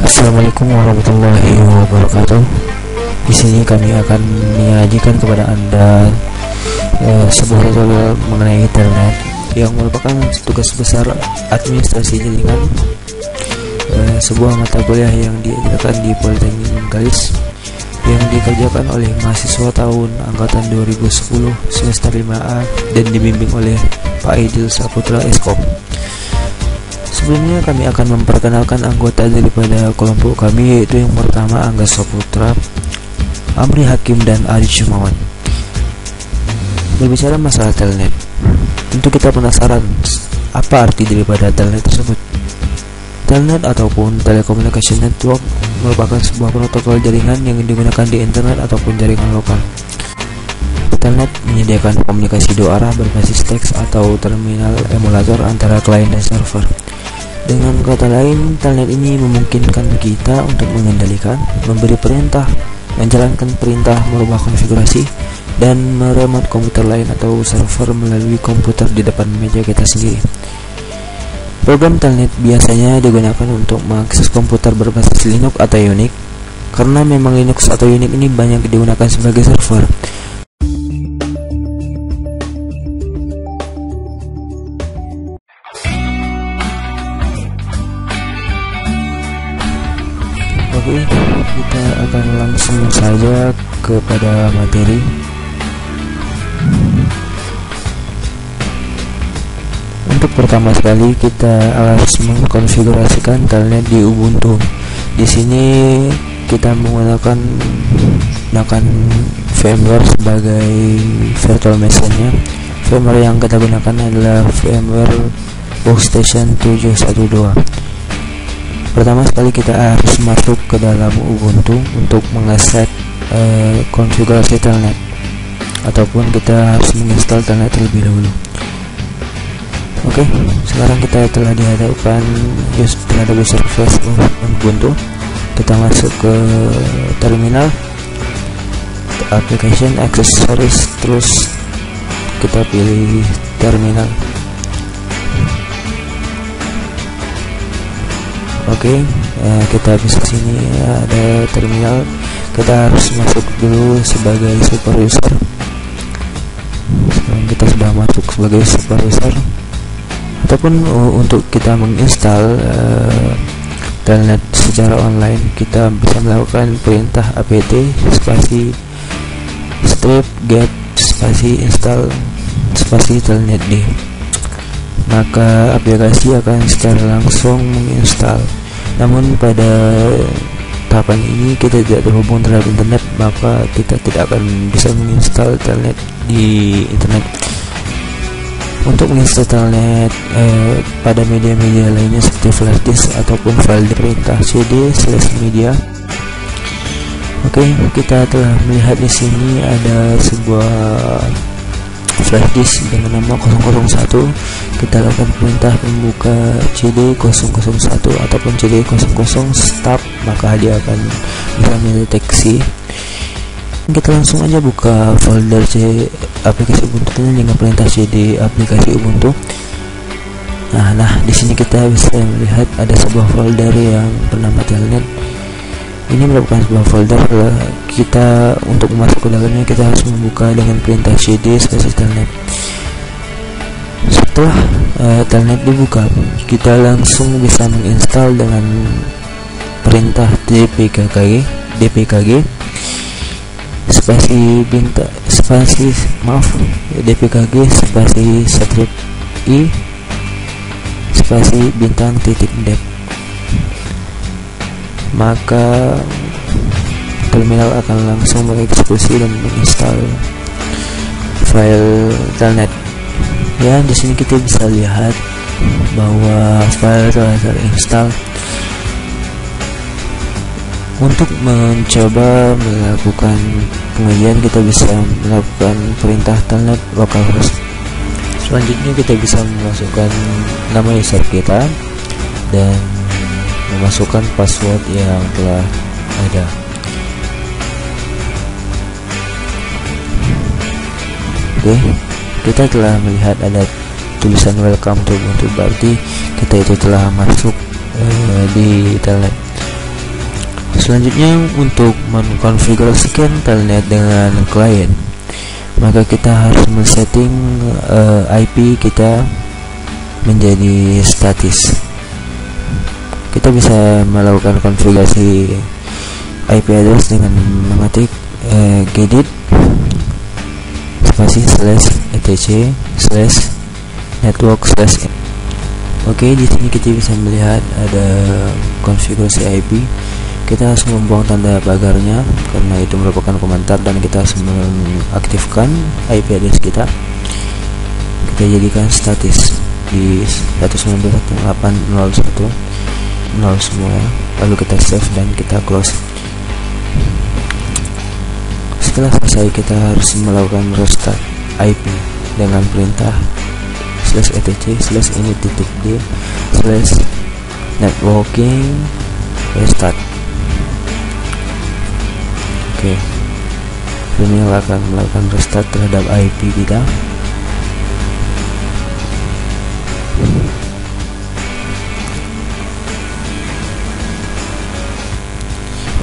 Assalamualaikum warahmatullahi wabarakatuh. Di sini kami akan menyajikan kepada Anda sebuah tutorial mengenai Telnet yang merupakan tugas besar administrasi jaringan, sebuah mata kuliah yang diajarkan di Politeknik Bengkalis yang dikerjakan oleh mahasiswa tahun angkatan 2010 semester 5A dan dibimbing oleh Pak Aidil Saputra Eskom. Sebelumnya kami akan memperkenalkan anggota daripada kelompok kami, yaitu yang pertama Angga Saputra, Amri Hakim, dan Adi Cumawan. Berbicara masalah Telnet, tentu kita penasaran apa arti daripada Telnet tersebut. Telnet ataupun Telecommunication Network merupakan sebuah protokol jaringan yang digunakan di internet ataupun jaringan lokal. Telnet menyediakan komunikasi dua arah berbasis teks atau terminal emulator antara klien dan server. Dengan kata lain, Telnet ini memungkinkan kita untuk mengendalikan, memberi perintah, menjalankan perintah, merubah konfigurasi, dan meremote komputer lain atau server melalui komputer di depan meja kita sendiri. Program Telnet biasanya digunakan untuk mengakses komputer berbasis Linux atau Unix, karena memang Linux atau Unix ini banyak digunakan sebagai server. Oke, kita akan langsung saja kepada materi. Untuk pertama sekali kita harus mengkonfigurasikan Telnet di Ubuntu. Di sini kita menggunakan VMware sebagai virtual machine-nya. VMware yang kita gunakan adalah VMware Workstation 712. Pertama sekali kita harus masuk ke dalam Ubuntu untuk mengeset konfigurasi Telnet, ataupun kita harus menginstal Telnet terlebih dahulu. Oke, sekarang kita telah dihadapkan terhadap user interface Ubuntu. Kita masuk ke terminal, application, accessories, terus kita pilih terminal. Oke, kita bisa sini ada terminal. Kita harus masuk dulu sebagai super user. Sekarang kita sudah masuk sebagai super user. Ataupun untuk kita menginstal Telnet secara online, kita bisa melakukan perintah apt spasi strip get spasi install spasi Telnet D. Maka aplikasi akan secara langsung menginstal. Namun pada tahapan ini kita tidak terhubung terhadap internet, maka kita tidak akan bisa menginstal Telnet di internet. Untuk menginstal Telnet pada media-media lainnya seperti flash disk ataupun file perintah cd/media. Oke, kita telah melihat di sini ada sebuah flash disk dengan nama 001. Kita lakukan perintah membuka cd001 ataupun cd00 start, maka dia akan bisa mendeteksi. Kita langsung aja buka folder aplikasi Ubuntu dengan perintah cd aplikasi Ubuntu. Nah, di sini kita bisa melihat ada sebuah folder yang bernama Telnet. Ini merupakan sebuah folder. Kita untuk masuk ke dalamnya kita harus membuka dengan perintah cd spasi Telnet. Setelah Telnet dibuka, kita langsung bisa menginstal dengan perintah dpkg dpkg spasi strip i spasi bintang titik dep. Maka terminal akan langsung mengeksekusi dan menginstal file Telnet. Ya, di sini kita bisa lihat bahwa file telah terinstall. Untuk mencoba melakukan pengujian, kita bisa melakukan perintah Telnet localhost. Selanjutnya kita bisa memasukkan nama user kita dan memasukkan password yang telah ada. Oke, kita telah melihat ada tulisan welcome to Ubuntu, berarti kita itu telah masuk di telnet. Selanjutnya, untuk mengkonfigurasikan telnet dengan klien, maka kita harus men-setting IP kita menjadi statis. Kita bisa melakukan konfigurasi IP address dengan mengetik gedit spasi /etc/network/. Oke, di sini kita bisa melihat ada konfigurasi IP. Kita harus membuang tanda pagarnya karena itu merupakan komentar, dan kita harus mengaktifkan IP address kita. Kita jadikan statis di 192.168.0.1.0 semua, lalu kita save dan kita close. Setelah selesai, kita harus melakukan restart IP dengan perintah /etc/ini.d/networking restart. Oke, ini akan melakukan restart terhadap IP kita.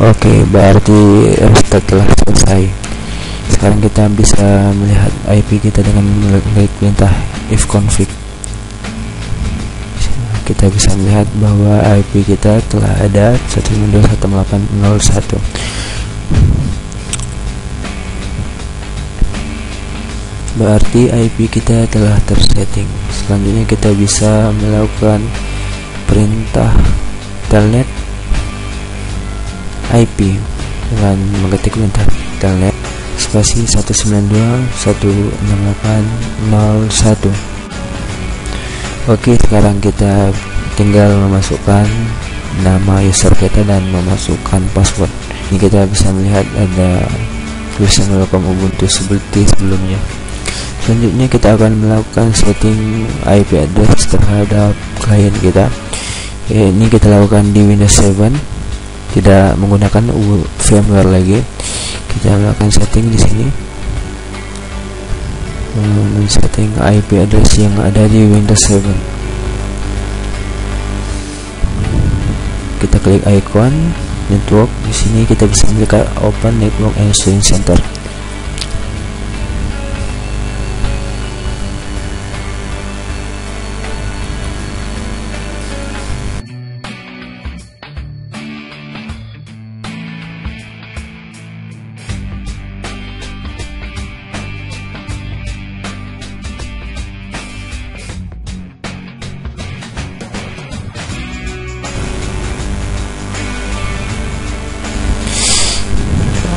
Oke, berarti restart telah selesai. Sekarang kita bisa melihat IP kita dengan mengklik perintah ifconfig. Kita bisa melihat bahwa IP kita telah ada 192.168.0.1. Berarti IP kita telah tersetting. Selanjutnya kita bisa melakukan perintah telnet IP dengan mengetik perintah telnet spasi 192.168.0.1. Oke, sekarang kita tinggal memasukkan nama user kita dan memasukkan password. Ini kita bisa melihat ada tulisan welcome Ubuntu seperti sebelumnya. Selanjutnya kita akan melakukan setting IP address terhadap klien kita. Ini kita lakukan di Windows 7, tidak menggunakan VMware lagi. Kita melakukan setting di sini, setting IP address yang ada di Windows 7. Kita klik icon network. Di sini kita bisa melihat open network and swing center.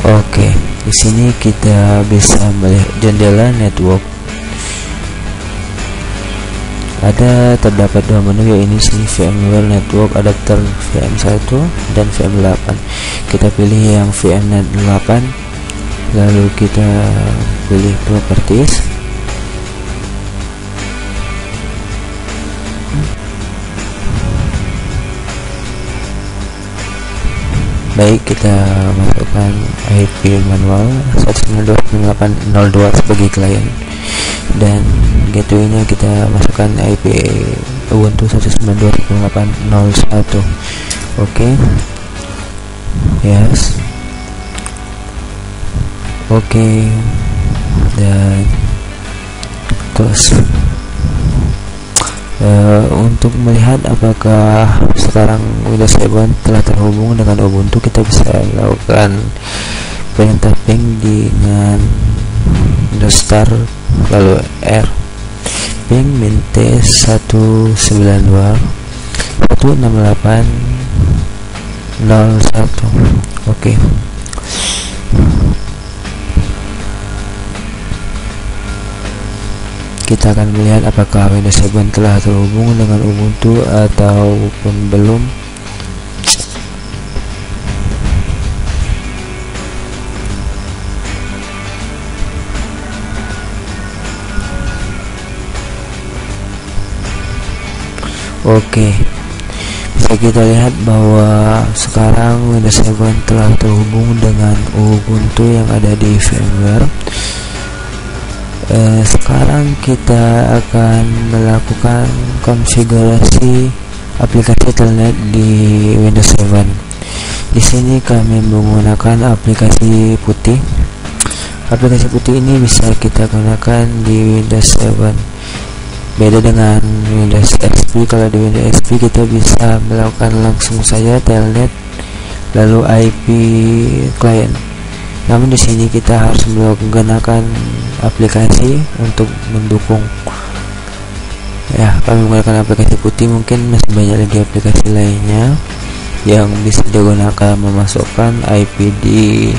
Oke, di sini kita bisa melihat jendela network. Terdapat dua menu, yaitu VMware Network Adapter VM1 dan VM8. Kita pilih yang VM8, lalu kita pilih Properties. Baik, kita masukkan IP manual 192.168.0.2 sebagai klien, dan gateway-nya kita masukkan IP Ubuntu 192.168.0.1. Oke, yes, oke, dan close. Untuk melihat apakah sekarang Windows 7 telah terhubung dengan Ubuntu, kita bisa lakukan perintah ping dengan restart lalu R ping mint 192.168.0.1. Oke. Kita akan melihat apakah Windows 7 telah terhubung dengan Ubuntu ataupun belum. Oke, bisa kita lihat bahwa sekarang Windows 7 telah terhubung dengan Ubuntu yang ada di VMware. Sekarang kita akan melakukan konfigurasi aplikasi telnet di Windows 7. Di sini kami menggunakan aplikasi putih. Aplikasi putih ini bisa kita gunakan di Windows 7. Beda dengan Windows XP. Kalau di Windows XP kita bisa melakukan langsung saja telnet lalu IP client. Namun di sini kita harus menggunakan aplikasi untuk mendukung. Ya, kami menggunakan aplikasi putih. Mungkin masih banyak lagi aplikasi lainnya yang bisa digunakan memasukkan IP di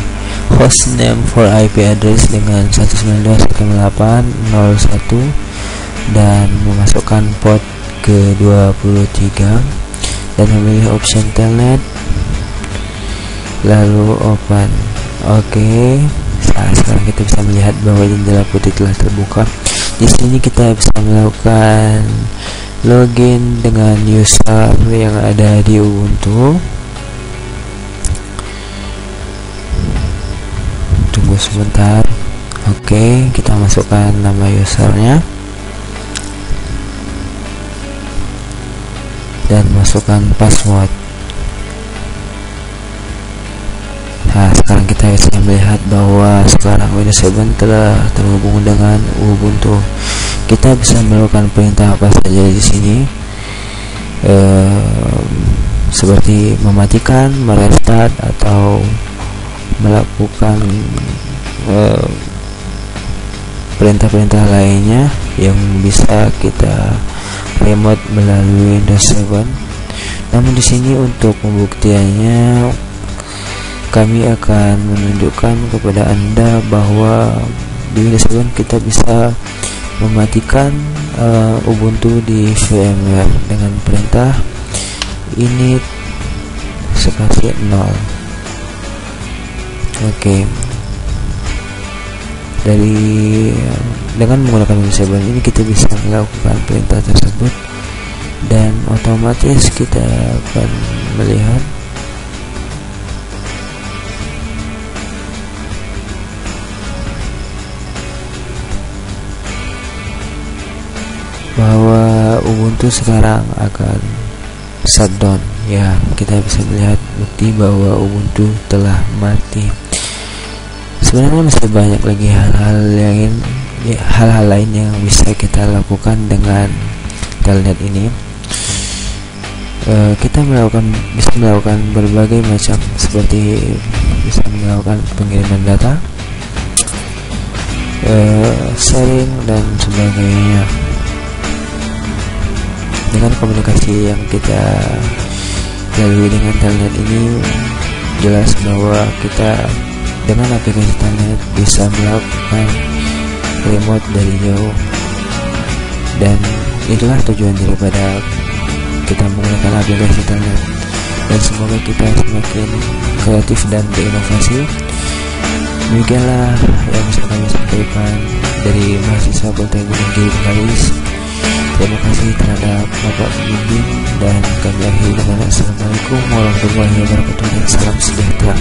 hostname for IP address dengan 192.168.01 dan memasukkan port ke 23 dan memilih option telnet lalu open. Oke. Nah, sekarang kita bisa melihat bahwa jendela putih telah terbuka. Di sini kita bisa melakukan login dengan user yang ada di Ubuntu. Tunggu sebentar. Oke, kita masukkan nama usernya dan masukkan password. Nah, sekarang kita bisa melihat bahwa sekarang Windows 7 telah terhubung dengan Ubuntu. Kita bisa melakukan perintah apa saja di sini, seperti mematikan, merestart, atau melakukan perintah-perintah lainnya yang bisa kita remote melalui Windows 7. Namun di sini untuk pembuktiannya kami akan menunjukkan kepada Anda bahwa di Windows 7 kita bisa mematikan Ubuntu di VMware dengan perintah init spasi 0. Oke. Dengan menggunakan Windows 7 ini kita bisa melakukan perintah tersebut dan otomatis kita akan melihat bahwa Ubuntu sekarang akan shutdown. Ya, kita bisa melihat bukti bahwa Ubuntu telah mati. Sebenarnya masih banyak lagi hal-hal lain yang bisa kita lakukan dengan telnet ini. Kita bisa melakukan berbagai macam, seperti bisa melakukan pengiriman data, sharing dan sebagainya. Dengan komunikasi yang kita lalui dengan telnet ini, jelas bahwa kita dengan aplikasi telnet bisa melakukan remote dari jauh, dan itulah tujuan daripada kita menggunakan aplikasi telnet. Dan semoga kita semakin kreatif dan berinovasi. Demikianlah yang bisa kami sampaikan dari mahasiswa Politeknik Negeri Bengkalis. Terima kasih terhadap Bapak Pembimbing, dan kami akhiri dengan Assalamualaikum warahmatullahi wabarakatuh dan salam sejahtera.